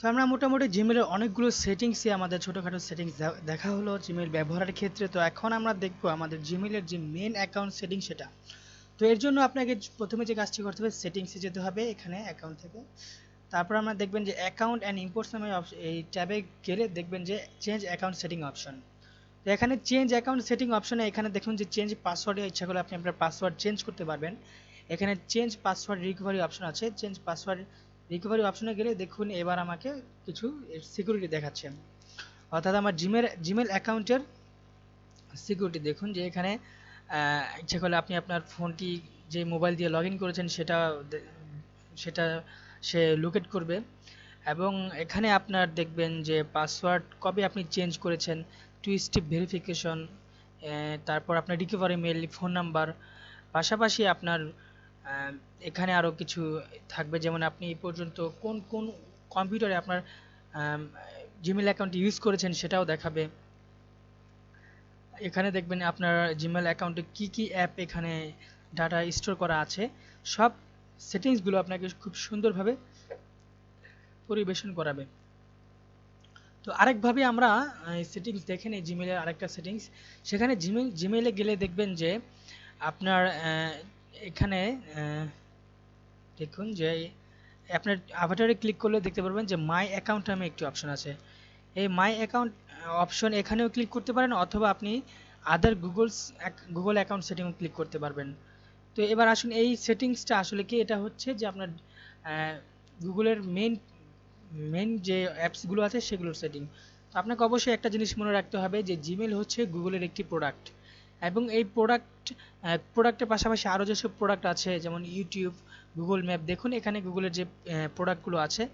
তো আমরা মোটামুটি জিমেলের অনেকগুলো সেটিংসই আমাদের ছোটোখাটো সেটিংস দেখা হলো জিমেল ব্যবহারের ক্ষেত্রে। তো এখন আমরা দেখবো আমাদের জিমেলের যে মেন অ্যাকাউন্ট সেটিং সেটা। তো এর জন্য আপনাকে প্রথমে যে কাজটি করতে হবে সেটিংসে যেতে হবে এখানে অ্যাকাউন্ট থেকে। তারপর আমরা দেখবেন যে অ্যাকাউন্ট অ্যান্ড ইম্পোর্টস নামে এই ট্যাবে গেলে দেখবেন যে চেঞ্জ অ্যাকাউন্ট সেটিং অপশন। তো এখানে চেঞ্জ অ্যাকাউন্ট সেটিং অপশনে এখানে দেখুন যে চেঞ্জ পাসওয়ার্ডে ইচ্ছা করলে আপনি আপনার পাসওয়ার্ড চেঞ্জ করতে পারবেন। এখানে চেঞ্জ পাসওয়ার্ড রিকভারি অপশন আছে। চেঞ্জ পাসওয়ার্ড রিকভারি অপশনে গেলে দেখুন এবার আমাকে কিছু সিকিউরিটি দেখাচ্ছে, অর্থাৎ আমার জিমেল অ্যাকাউন্টের সিকিউরিটি। দেখুন যে এখানে ইচ্ছা করলে আপনি আপনার ফোনটি যে মোবাইল দিয়ে লগ ইন করেছেন সেটা সে লোকেট করবে। এবং এখানে আপনার দেখবেন যে পাসওয়ার্ড কবে আপনি চেঞ্জ করেছেন, টু স্টেপ ভেরিফিকেশন, তারপর আপনার রিকভারি মেল, ফোন নাম্বার, পাশাপাশি আপনার এখানে আরও কিছু থাকবে, যেমন আপনি এই পর্যন্ত কোন কোন কম্পিউটারে আপনার জিমেল অ্যাকাউন্ট ইউজ করেছেন সেটাও দেখাবে। এখানে দেখবেন আপনার জিমেল অ্যাকাউন্টে কি কি অ্যাপ এখানে ডাটা স্টোর করা আছে, সব সেটিংসগুলো আপনাকে খুব সুন্দরভাবে পরিবেশন করাবে। তো আরেকভাবে আমরা সেটিংস দেখে নিই জিমেলের আরেকটা সেটিংস। সেখানে জিমেলে গেলে দেখবেন যে আপনার এখানে দেখুন যে আপনার অ্যাভাটারে ক্লিক করলে দেখতে পারবেন যে মাই অ্যাকাউন্ট নামে একটি অপশন আছে। এই মাই অ্যাকাউন্ট অপশন এখানেও ক্লিক করতে পারেন, অথবা আপনি আদার গুগল অ্যাকাউন্ট সেটিংও ক্লিক করতে পারবেন। তো এবার আসুন এই সেটিংসটা আসলে কি, এটা হচ্ছে যে আপনার গুগলের মেন যে অ্যাপসগুলো আছে সেগুলোর সেটিং। তো আপনাকে অবশ্যই একটা জিনিস মনে রাখতে হবে যে জিমেল হচ্ছে গুগলের একটি প্রোডাক্ট, এবং এই প্রোডাক্টের পাশাপাশি আরও যেসব প্রোডাক্ট আছে যেমন ইউটিউব, গুগল ম্যাপ, দেখুন এখানে গুগলের যে প্রোডাক্টগুলো আছে,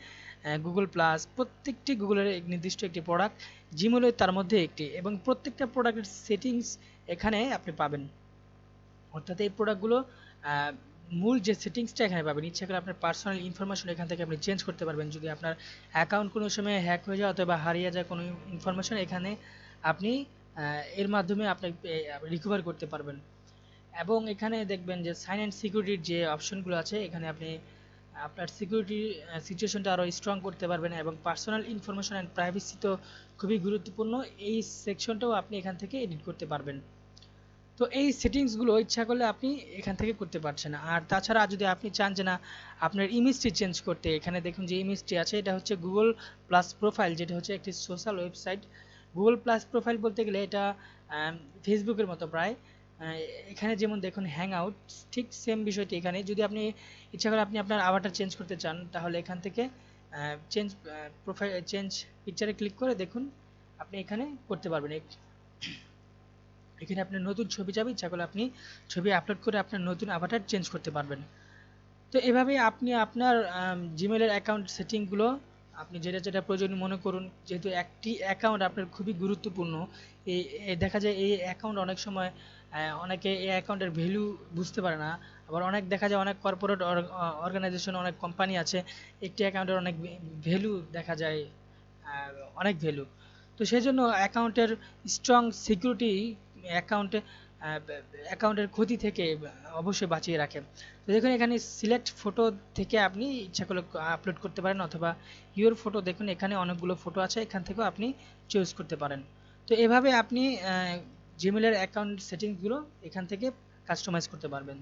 গুগল প্লাস, প্রত্যেকটি গুগলের নির্দিষ্ট একটি প্রোডাক্ট, জিমেলও তার মধ্যে একটি, এবং প্রত্যেকটা প্রোডাক্টের সেটিংস এখানে আপনি পাবেন। অর্থাৎ এই প্রোডাক্টগুলো মূল যে সেটিংসটা এখানে পাবেন। ইচ্ছা করে আপনার পার্সোনাল ইনফরমেশন এখান থেকে আপনি চেঞ্জ করতে পারবেন, যদি আপনার অ্যাকাউন্ট কোনো সময় হ্যাক হয়ে যায় অথবা হারিয়ে যায় কোনো ইনফরমেশন, এখানে আপনি এর মাধ্যমে আপনি রিকভার করতে পারবেন। এবং এখানে দেখবেন যে সাইন অ্যান্ড সিকিউরিটির যে অপশনগুলো আছে, এখানে আপনি আপনার সিকিউরিটি সিচুয়েশনটা আরও স্ট্রং করতে পারবেন, এবং পার্সোনাল ইনফরমেশন অ্যান্ড প্রাইভেসি তো খুবই গুরুত্বপূর্ণ, এই সেকশনটাও আপনি এখান থেকে এডিট করতে পারবেন। তো এই সেটিংসগুলো ইচ্ছা করলে আপনি এখান থেকে করতে পারছেন। আর তাছাড়া যদি আপনি চান যে না আপনার ইমেজটি চেঞ্জ করতে, এখানে দেখুন যে ইমেজটি আছে এটা হচ্ছে গুগল প্লাস প্রোফাইল, যেটা হচ্ছে একটি social website. Google plus profile বলতে গেলে এটা ফেসবুকের মতো প্রায়। এখানে যেমন দেখুন হ্যাং আউট, ঠিক সেম বিষয়টি এখানে। যদি আপনি ইচ্ছা করে আপনি আপনার আভাটার চেঞ্জ করতে চান, তাহলে এখান থেকে চেঞ্জ প্রোফাইল, চেঞ্জ পিকচারে ক্লিক করে দেখুন আপনি এখানে করতে পারবেন। এখানে আপনার নতুন ছবি চাবে, ইচ্ছা করলে আপনি ছবি আপলোড করে আপনার নতুন অ্যাভাটার চেঞ্জ করতে পারবেন। তো এভাবে আপনি আপনার জিমেলের অ্যাকাউন্ট সেটিংগুলো আপনি যেটা যেটা প্রয়োজনীয় মনে করুন, যেহেতু একটি অ্যাকাউন্ট আপনার খুবই গুরুত্বপূর্ণ। দেখা যায় এই অ্যাকাউন্ট অনেক সময় অনেকে এই অ্যাকাউন্টের ভ্যালু বুঝতে পারে না। আবার অনেক দেখা যায় অনেক কর্পোরেট অর্গানাইজেশন, অনেক কোম্পানি আছে, একটি অ্যাকাউন্টের অনেক ভ্যালু দেখা যায়, অনেক ভ্যালু। তো সেই জন্য অ্যাকাউন্টের স্ট্রং সিকিউরিটি অ্যাকাউন্টে অ্যাকাউন্টের ক্ষতি থেকে অবশ্যই বাঁচিয়ে রাখে। তো দেখুন এখানে সিলেক্ট ফটো থেকে আপনি ইচ্ছা করলে আপলোড করতে পারেন, অথবা ইউর ফটো, দেখুন এখানে অনেকগুলো ফটো আছে, এখান থেকেও আপনি চুজ করতে পারেন। তো এভাবে আপনি জিমেলের অ্যাকাউন্ট সেটিংসগুলো এখান থেকে কাস্টমাইজ করতে পারবেন।